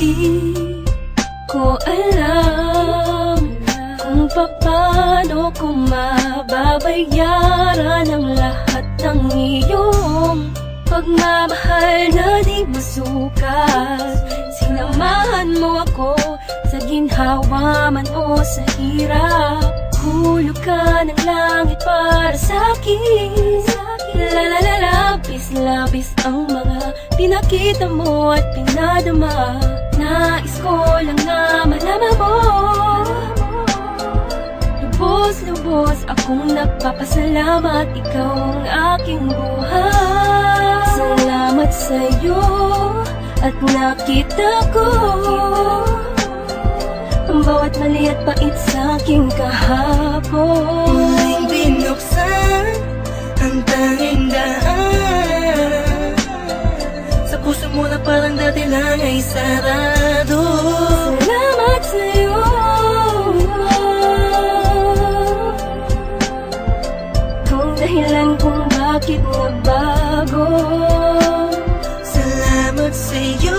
Di ko alam kung paano ko mababayaran ang lahat ng iyong pagmamahal na di masukat. Sinamahan mo ako sa ginhawa man o sa hirap. Hulog ka ng langit para sa'kin. Labis ang mga pinakita mo at pinadama. Nais ko lang na malaman mo. Lubos akong nagpapasalamat, ikaw ang aking buhay. Salamat sa'yo at nakita ko ang bawat mali at pait sa aking kahapon. Muling binuksan ang tanging daan sa puso mo na parang dati lang ay sarado. Salamat sa'yo. Kung dahilan kung bakit nagbago. Salamat sa'yo.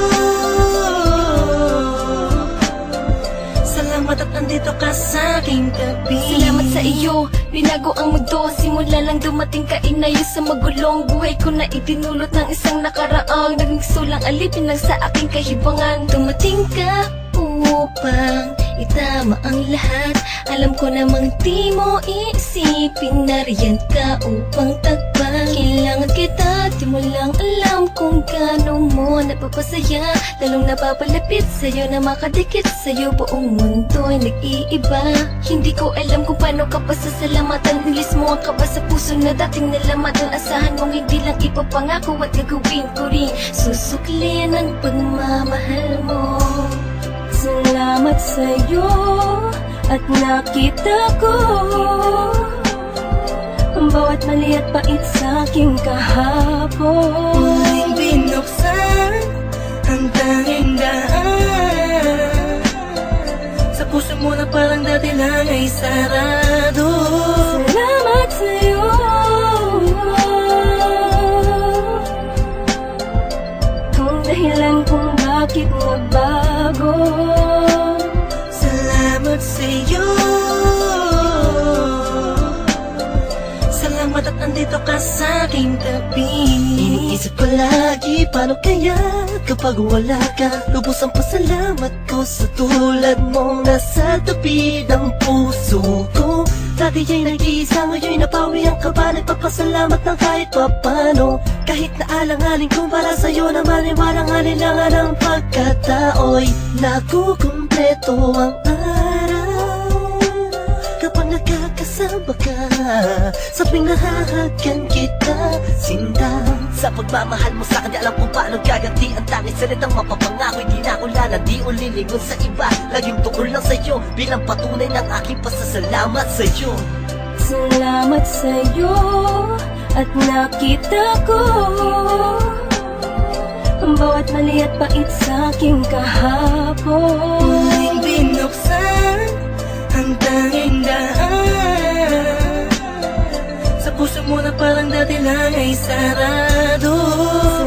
Salamat at andito ka sa aking tabi. Salamat sa iyo, binago ang mundo. Simula lang dumating ka, inayos sa magulong buhay ko na itinulot ng isang nakaraang naging sulang alipin lang sa aking kahibangan. Dumating ka upang itama ang lahat. Alam ko namang di mo iisipin, nariyan ka upang tagpan. Kailangan kita, di mo lang alam kung gaano mo napapasaya. Lalong napapalapit sa'yo na makadikit sa'yo, buong mundo'y nag-iiba. Hindi ko alam kung paano ka pasasalamatan. Nilis mo ang kaba sa puso na dating nalamatan. Asahan mong hindi lang ipapangako at gagawin ko rin. Susuklin ang pagmamahal mo. Salamat sa'yo at nakita ko ang bawat mali at pait sa aking kahapon. Muling binuksan ang tanging daan sa puso mo na parang dati lang ay sarado. Salamat sa'yo. Kung dahilan kung bakit nagbago. Salamat sa'yo. Salamat at andito ka sa aking tabi. Iniisip ko lagi, paano kaya kapag wala ka? Lubos ang pasalamat ko sa tulad mong nasa tabi ng puso ko. Dati ay nag-iisa, ngayon'y napawi ang kaba. Nagpapasalamat ng kahit papano. Kahit na alang-aling kung para sa'yo naman ay walang alinlangan ang pagkatao'y nakukumpleto ang araw kapag nakakasama ka. Sa tuwing nahahagkan kita, sinta sa pagmamahal mo sa'kin, di alam kung paano gaganti ang tanging salitang mapapangako'y di na ulan, di ulilingon sa iba. Laging tukol lang sa'yo bilang patunay ng aking pasasalamat sa'yo. Salamat sa'yo at nakita ko ang bawat mali at pait sa aking kahapon. Muling binuksan ang tanging daan sa puso mo na parang dati lang ay sarado.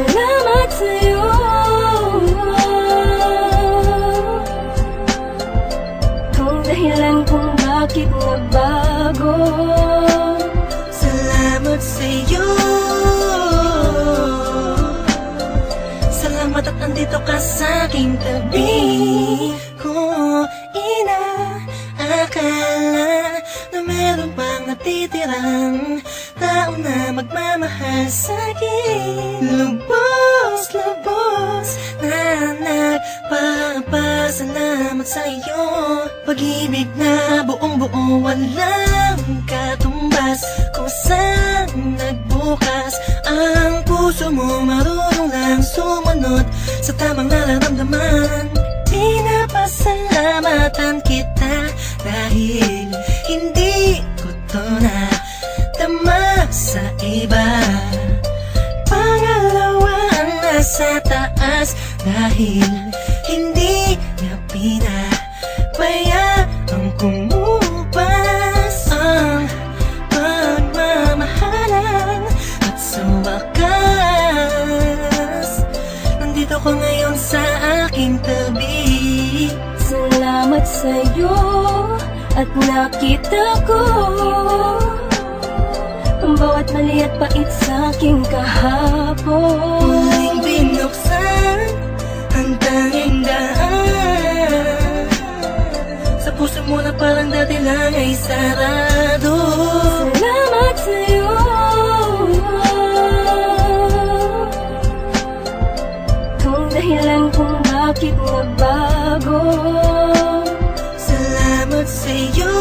Salamat sa'yo. Kung dahilan kung bakit nagbago. Salamat sa'yo. Salamat at andito ka sa aking tabi. Kung inaakala na meron pang natitirang tao na magmamahal sa'kin, lubos na nagpapasalamat sa'yo. Pag-ibig na buong-buo, walang katumbas. Kung saan nagbukas ang puso mo, marunong lang sumunod sa tamang nararamdaman. Pinapasalamatan kita dahil hindi ko to nadama sa iba. Pangalawa ang nasa taas dahil hindi niya pinabayaan kumupas ang pagmamahalan. At sa wakas, nandito ko ngayon sa aking tabi. sa'yo at nakita ko ang bawat mali at pait sa'king kahapon. Muling binuksan ang tanging daan sa puso mo na parang dati lang ay sarado. Salamat sa'yo, kung dahilan kung bakit nagbago. Salamat sa'yo,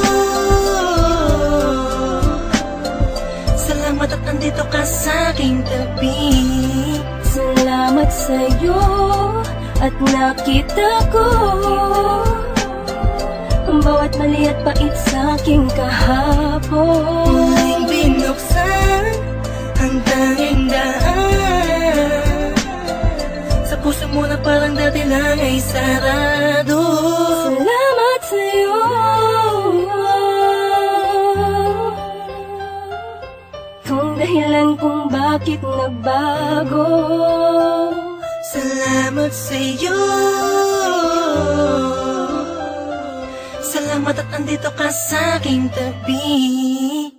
salamat at andito ka sa'king tabi. Salamat sa'yo at nakita ko ang bawat mali at pait sa'king kahapon. Muling binuksan ang tanging daan sa puso mo na parang dati lang ay sarado. Salamat sa'yo, kung dahilan kung bakit nagbago. Salamat sa'yo, salamat at andito ka sa'king tabi.